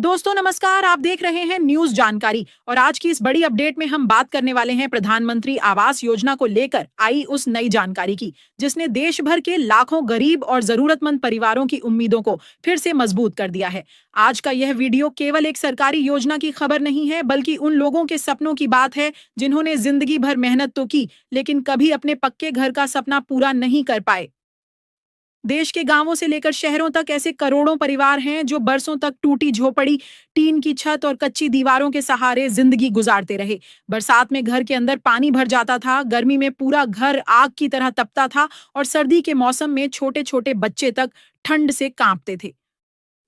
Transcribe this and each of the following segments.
दोस्तों नमस्कार, आप देख रहे हैं न्यूज जानकारी और आज की इस बड़ी अपडेट में हम बात करने वाले हैं प्रधानमंत्री आवास योजना को लेकर आई उस नई जानकारी की जिसने देश भर के लाखों गरीब और जरूरतमंद परिवारों की उम्मीदों को फिर से मजबूत कर दिया है। आज का यह वीडियो केवल एक सरकारी योजना की खबर नहीं है बल्कि उन लोगों के सपनों की बात है जिन्होंने जिंदगी भर मेहनत तो की लेकिन कभी अपने पक्के घर का सपना पूरा नहीं कर पाए। देश के गांवों से लेकर शहरों तक ऐसे करोड़ों परिवार हैं जो बरसों तक टूटी झोपड़ी, टीन की छत और कच्ची दीवारों के सहारे जिंदगी गुजारते रहे। बरसात में घर के अंदर पानी भर जाता था, गर्मी में पूरा घर आग की तरह तपता था और सर्दी के मौसम में छोटे छोटे बच्चे तक ठंड से कांपते थे।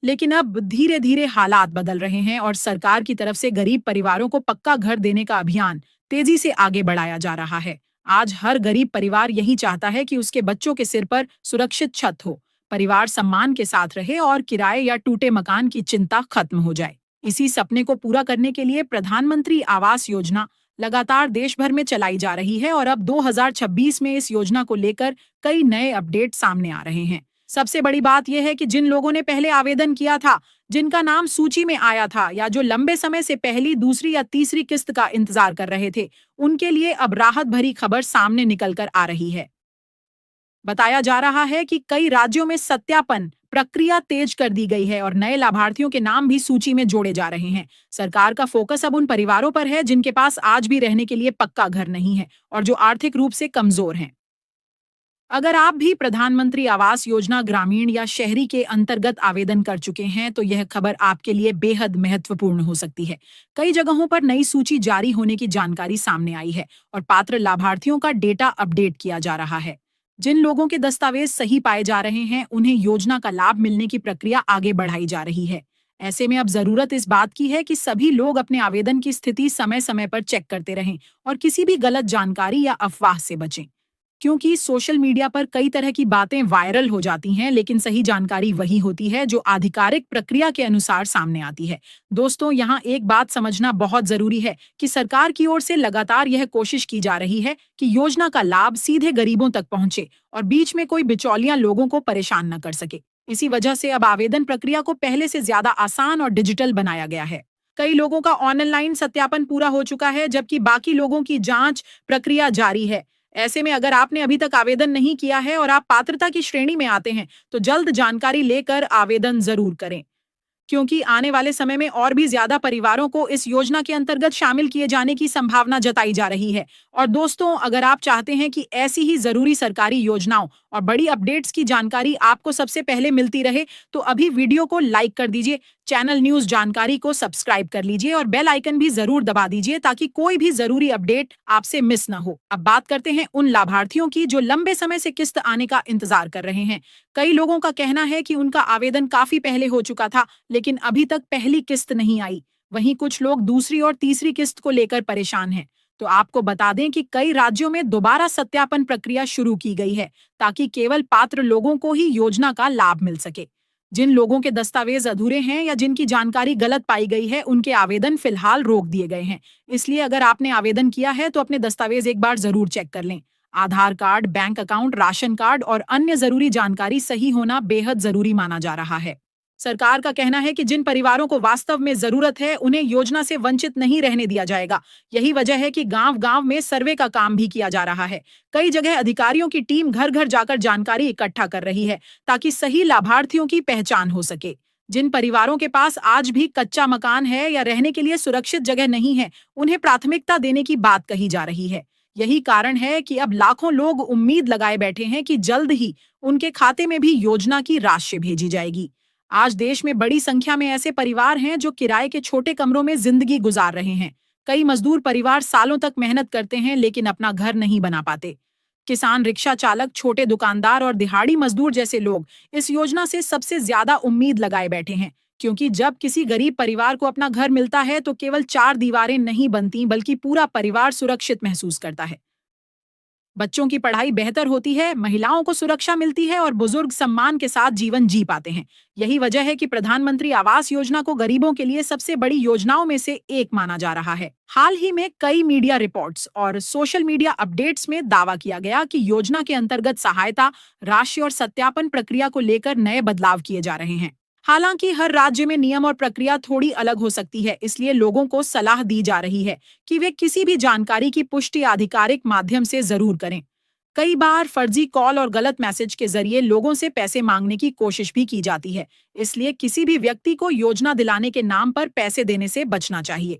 लेकिन अब धीरे धीरे हालात बदल रहे हैं और सरकार की तरफ से गरीब परिवारों को पक्का घर देने का अभियान तेजी से आगे बढ़ाया जा रहा है। आज हर गरीब परिवार यही चाहता है कि उसके बच्चों के सिर पर सुरक्षित छत हो, परिवार सम्मान के साथ रहे और किराए या टूटे मकान की चिंता खत्म हो जाए। इसी सपने को पूरा करने के लिए प्रधानमंत्री आवास योजना लगातार देश भर में चलाई जा रही है और अब 2026 में इस योजना को लेकर कई नए अपडेट सामने आ रहे हैं। सबसे बड़ी बात यह है कि जिन लोगों ने पहले आवेदन किया था, जिनका नाम सूची में आया था या जो लंबे समय से पहली, दूसरी या तीसरी किस्त का इंतजार कर रहे थे, उनके लिए अब राहत भरी खबर सामने निकल कर आ रही है। बताया जा रहा है कि कई राज्यों में सत्यापन प्रक्रिया तेज कर दी गई है और नए लाभार्थियों के नाम भी सूची में जोड़े जा रहे हैं। सरकार का फोकस अब उन परिवारों पर है जिनके पास आज भी रहने के लिए पक्का घर नहीं है और जो आर्थिक रूप से कमजोर हैं। अगर आप भी प्रधानमंत्री आवास योजना ग्रामीण या शहरी के अंतर्गत आवेदन कर चुके हैं तो यह खबर आपके लिए बेहद महत्वपूर्ण हो सकती है। कई जगहों पर नई सूची जारी होने की जानकारी सामने आई है और पात्र लाभार्थियों का डेटा अपडेट किया जा रहा है। जिन लोगों के दस्तावेज सही पाए जा रहे हैं उन्हें योजना का लाभ मिलने की प्रक्रिया आगे बढ़ाई जा रही है। ऐसे में अब जरूरत इस बात की है कि सभी लोग अपने आवेदन की स्थिति समय समय पर चेक करते रहें और किसी भी गलत जानकारी या अफवाह से बचें, क्योंकि सोशल मीडिया पर कई तरह की बातें वायरल हो जाती हैं लेकिन सही जानकारी वही होती है जो आधिकारिक प्रक्रिया के अनुसार सामने आती है। दोस्तों, यहाँ एक बात समझना बहुत जरूरी है कि सरकार की ओर से लगातार यह कोशिश की जा रही है कि योजना का लाभ सीधे गरीबों तक पहुंचे और बीच में कोई बिचौलिया लोगों को परेशान न कर सके। इसी वजह से अब आवेदन प्रक्रिया को पहले से ज्यादा आसान और डिजिटल बनाया गया है। कई लोगों का ऑनलाइन सत्यापन पूरा हो चुका है जबकि बाकी लोगों की जांच प्रक्रिया जारी है। ऐसे में अगर आपने अभी तक आवेदन नहीं किया है और आप पात्रता की श्रेणी में आते हैं तो जल्द जानकारी लेकर आवेदन जरूर करें, क्योंकि आने वाले समय में और भी ज्यादा परिवारों को इस योजना के अंतर्गत शामिल किए जाने की संभावना जताई जा रही है। और दोस्तों, अगर आप चाहते हैं कि ऐसी ही जरूरी सरकारी योजनाओं और बड़ी अपडेट्स की जानकारी आपको सबसे पहले मिलती रहे तो अभी वीडियो को लाइक कर दीजिए, चैनल न्यूज जानकारी को सब्सक्राइब कर लीजिए और बेल आइकन भी जरूर दबा दीजिए ताकि कोई भी जरूरी अपडेट आपसे मिस न हो। अब बात करते हैं उन लाभार्थियों की जो लंबे समय से किस्त आने का इंतजार कर रहे हैं। कई लोगों का कहना है कि उनका आवेदन काफी पहले हो चुका था लेकिन अभी तक पहली किस्त नहीं आई। वहीं कुछ लोग दूसरी और तीसरी किस्त को लेकर परेशान हैं। तो आपको बता दें कि कई राज्यों में दोबारा सत्यापन प्रक्रिया शुरू की गई है ताकि केवल पात्र लोगों को ही योजना का लाभ मिल सके। जिन लोगों के दस्तावेज अधूरे हैं या जिनकी जानकारी गलत पाई गई है उनके आवेदन फिलहाल रोक दिए गए हैं। इसलिए अगर आपने आवेदन किया है तो अपने दस्तावेज एक बार जरूर चेक कर लें। Aadhaar card, bank account, ration card और अन्य जरूरी जानकारी सही होना बेहद जरूरी माना जा रहा है। सरकार का कहना है कि जिन परिवारों को वास्तव में जरूरत है उन्हें योजना से वंचित नहीं रहने दिया जाएगा। यही वजह है कि गांव-गांव में सर्वे का काम भी किया जा रहा है। कई जगह अधिकारियों की टीम घर-घर जाकर जानकारी इकट्ठा कर रही है ताकि सही लाभार्थियों की पहचान हो सके। जिन परिवारों के पास आज भी कच्चा मकान है या रहने के लिए सुरक्षित जगह नहीं है, उन्हें प्राथमिकता देने की बात कही जा रही है। यही कारण है कि अब लाखों लोग उम्मीद लगाए बैठे हैं कि जल्द ही उनके खाते में भी योजना की राशि भेजी जाएगी। आज देश में बड़ी संख्या में ऐसे परिवार हैं जो किराए के छोटे कमरों में जिंदगी गुजार रहे हैं। कई मजदूर परिवार सालों तक मेहनत करते हैं लेकिन अपना घर नहीं बना पाते। किसान, रिक्शा चालक, छोटे दुकानदार और दिहाड़ी मजदूर जैसे लोग इस योजना से सबसे ज्यादा उम्मीद लगाए बैठे हैं, क्योंकि जब किसी गरीब परिवार को अपना घर मिलता है तो केवल चार दीवारें नहीं बनती बल्कि पूरा परिवार सुरक्षित महसूस करता है। बच्चों की पढ़ाई बेहतर होती है, महिलाओं को सुरक्षा मिलती है और बुजुर्ग सम्मान के साथ जीवन जी पाते हैं। यही वजह है कि प्रधानमंत्री आवास योजना को गरीबों के लिए सबसे बड़ी योजनाओं में से एक माना जा रहा है। हाल ही में कई मीडिया रिपोर्ट्स और सोशल मीडिया अपडेट्स में दावा किया गया कि योजना के अंतर्गत सहायता राशि और सत्यापन प्रक्रिया को लेकर नए बदलाव किए जा रहे हैं। हालांकि हर राज्य में नियम और प्रक्रिया थोड़ी अलग हो सकती है, इसलिए लोगों को सलाह दी जा रही है कि वे किसी भी जानकारी की पुष्टि आधिकारिक माध्यम से जरूर करें। कई बार फर्जी कॉल और गलत मैसेज के जरिए लोगों से पैसे मांगने की कोशिश भी की जाती है, इसलिए किसी भी व्यक्ति को योजना दिलाने के नाम पर पैसे देने से बचना चाहिए।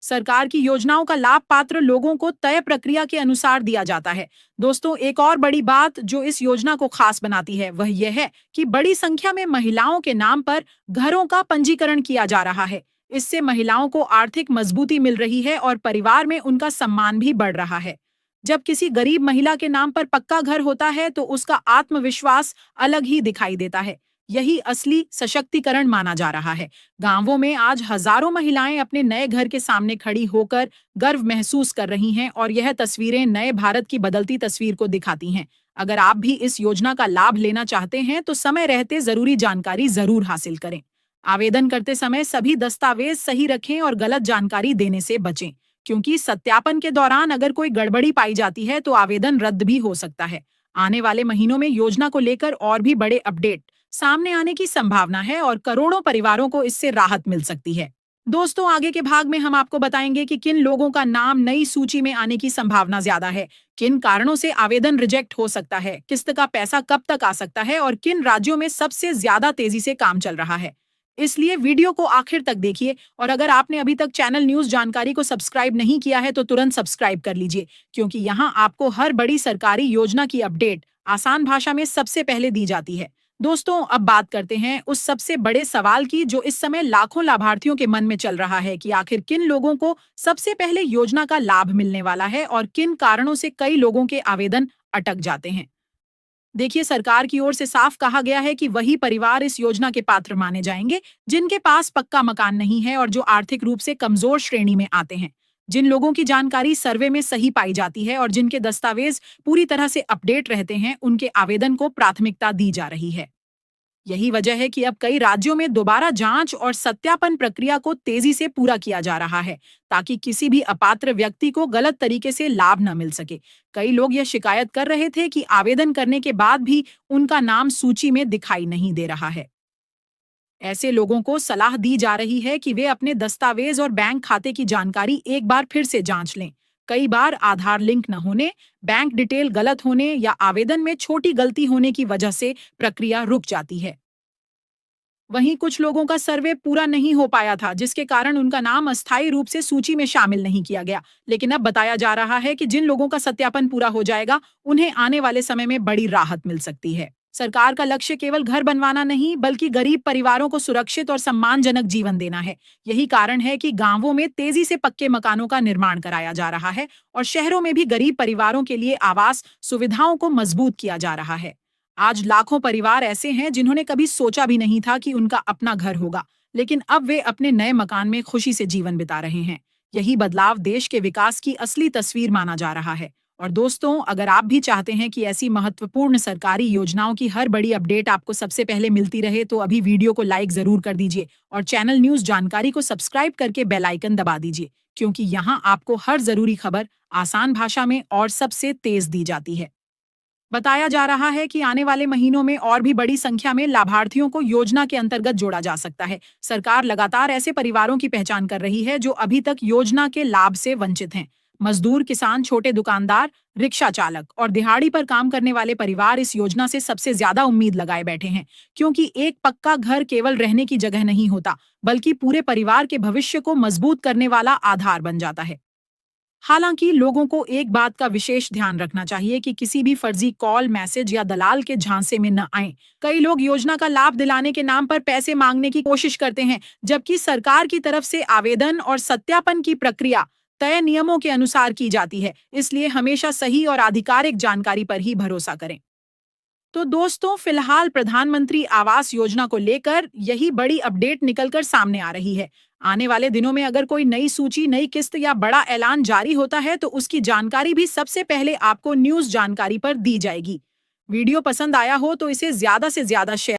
सरकार की योजनाओं का लाभ पात्र लोगों को तय प्रक्रिया के अनुसार दिया जाता है। दोस्तों, एक और बड़ी बात जो इस योजना को खास बनाती है वह यह है कि बड़ी संख्या में महिलाओं के नाम पर घरों का पंजीकरण किया जा रहा है। इससे महिलाओं को आर्थिक मजबूती मिल रही है और परिवार में उनका सम्मान भी बढ़ रहा है। जब किसी गरीब महिला के नाम पर पक्का घर होता है तो उसका आत्मविश्वास अलग ही दिखाई देता है। यही असली सशक्तिकरण माना जा रहा है। गांवों में आज हजारों महिलाएं अपने नए घर के सामने खड़ी होकर गर्व महसूस कर रही हैं और यह तस्वीरें नए भारत की बदलती तस्वीर को दिखाती हैं। अगर आप भी इस योजना का लाभ लेना चाहते हैं तो समय रहते जरूरी जानकारी जरूर हासिल करें। आवेदन करते समय सभी दस्तावेज सही रखें और गलत जानकारी देने से बचें, क्योंकि सत्यापन के दौरान अगर कोई गड़बड़ी पाई जाती है तो आवेदन रद्द भी हो सकता है। आने वाले महीनों में योजना को लेकर और भी बड़े अपडेट सामने आने की संभावना है और करोड़ों परिवारों को इससे राहत मिल सकती है। दोस्तों, आगे के भाग में हम आपको बताएंगे कि किन लोगों का नाम नई सूची में आने की संभावना ज्यादा है, किन कारणों से आवेदन रिजेक्ट हो सकता है, किस्त का पैसा कब तक आ सकता है और किन राज्यों में सबसे ज्यादा तेजी से काम चल रहा है। इसलिए वीडियो को आखिर तक देखिए और अगर आपने अभी तक चैनल न्यूज जानकारी को सब्सक्राइब नहीं किया है तो तुरंत सब्सक्राइब कर लीजिए, क्योंकि यहाँ आपको हर बड़ी सरकारी योजना की अपडेट आसान भाषा में सबसे पहले दी जाती है। दोस्तों, अब बात करते हैं उस सबसे बड़े सवाल की जो इस समय लाखों लाभार्थियों के मन में चल रहा है कि आखिर किन लोगों को सबसे पहले योजना का लाभ मिलने वाला है और किन कारणों से कई लोगों के आवेदन अटक जाते हैं। देखिए, सरकार की ओर से साफ कहा गया है कि वही परिवार इस योजना के पात्र माने जाएंगे जिनके पास पक्का मकान नहीं है और जो आर्थिक रूप से कमजोर श्रेणी में आते हैं। जिन लोगों की जानकारी सर्वे में सही पाई जाती है और जिनके दस्तावेज पूरी तरह से अपडेट रहते हैं, उनके आवेदन को प्राथमिकता दी जा रही है। यही वजह है कि अब कई राज्यों में दोबारा जांच और सत्यापन प्रक्रिया को तेजी से पूरा किया जा रहा है, ताकि किसी भी अपात्र व्यक्ति को गलत तरीके से लाभ न मिल सके। कई लोग यह शिकायत कर रहे थे कि आवेदन करने के बाद भी उनका नाम सूची में दिखाई नहीं दे रहा है। ऐसे लोगों को सलाह दी जा रही है कि वे अपने दस्तावेज और बैंक खाते की जानकारी एक बार फिर से जांच लें। कई बार आधार लिंक न होने, बैंक डिटेल गलत होने या आवेदन में छोटी गलती होने की वजह से प्रक्रिया रुक जाती है। वहीं कुछ लोगों का सर्वे पूरा नहीं हो पाया था, जिसके कारण उनका नाम अस्थायी रूप से सूची में शामिल नहीं किया गया। लेकिन अब बताया जा रहा है कि जिन लोगों का सत्यापन पूरा हो जाएगा, उन्हें आने वाले समय में बड़ी राहत मिल सकती है। सरकार का लक्ष्य केवल घर बनवाना नहीं, बल्कि गरीब परिवारों को सुरक्षित और सम्मानजनक जीवन देना है। यही कारण है कि गांवों में तेजी से पक्के मकानों का निर्माण कराया जा रहा है और शहरों में भी गरीब परिवारों के लिए आवास सुविधाओं को मजबूत किया जा रहा है। आज लाखों परिवार ऐसे हैं जिन्होंने कभी सोचा भी नहीं था कि उनका अपना घर होगा, लेकिन अब वे अपने नए मकान में खुशी से जीवन बिता रहे हैं। यही बदलाव देश के विकास की असली तस्वीर माना जा रहा है। और दोस्तों, अगर आप भी चाहते हैं कि ऐसी महत्वपूर्ण सरकारी योजनाओं की हर बड़ी अपडेट आपको सबसे पहले मिलती रहे, तो अभी वीडियो को लाइक जरूर कर दीजिए और चैनल न्यूज जानकारी को सब्सक्राइब करके बेल आइकन दबा दीजिए, क्योंकि यहाँ आपको हर जरूरी खबर आसान भाषा में और सबसे तेज दी जाती है। बताया जा रहा है कि आने वाले महीनों में और भी बड़ी संख्या में लाभार्थियों को योजना के अंतर्गत जोड़ा जा सकता है। सरकार लगातार ऐसे परिवारों की पहचान कर रही है जो अभी तक योजना के लाभ से वंचित हैं। मजदूर, किसान, छोटे दुकानदार, रिक्शा चालक और दिहाड़ी पर काम करने वाले परिवार इस योजना से सबसे ज्यादा उम्मीद लगाए बैठे हैं, क्योंकि एक पक्का घर केवल रहने की जगह नहीं होता, बल्कि पूरे परिवार के भविष्य को मजबूत करने वाला आधार बन जाता है। हालांकि लोगों को एक बात का विशेष ध्यान रखना चाहिए कि किसी भी फर्जी कॉल, मैसेज या दलाल के झांसे में न आएं। कई लोग योजना का लाभ दिलाने के नाम पर पैसे मांगने की कोशिश करते हैं, जबकि सरकार की तरफ से आवेदन और सत्यापन की प्रक्रिया तय नियमों के अनुसार की जाती है। इसलिए हमेशा सही और आधिकारिक जानकारी पर ही भरोसा करें। तो दोस्तों, फिलहाल प्रधानमंत्री आवास योजना को लेकर यही बड़ी अपडेट निकलकर सामने आ रही है। आने वाले दिनों में अगर कोई नई सूची, नई किस्त या बड़ा ऐलान जारी होता है तो उसकी जानकारी भी सबसे पहले आपको न्यूज जानकारी पर दी जाएगी। वीडियो पसंद आया हो तो इसे ज्यादा से ज्यादा शेयर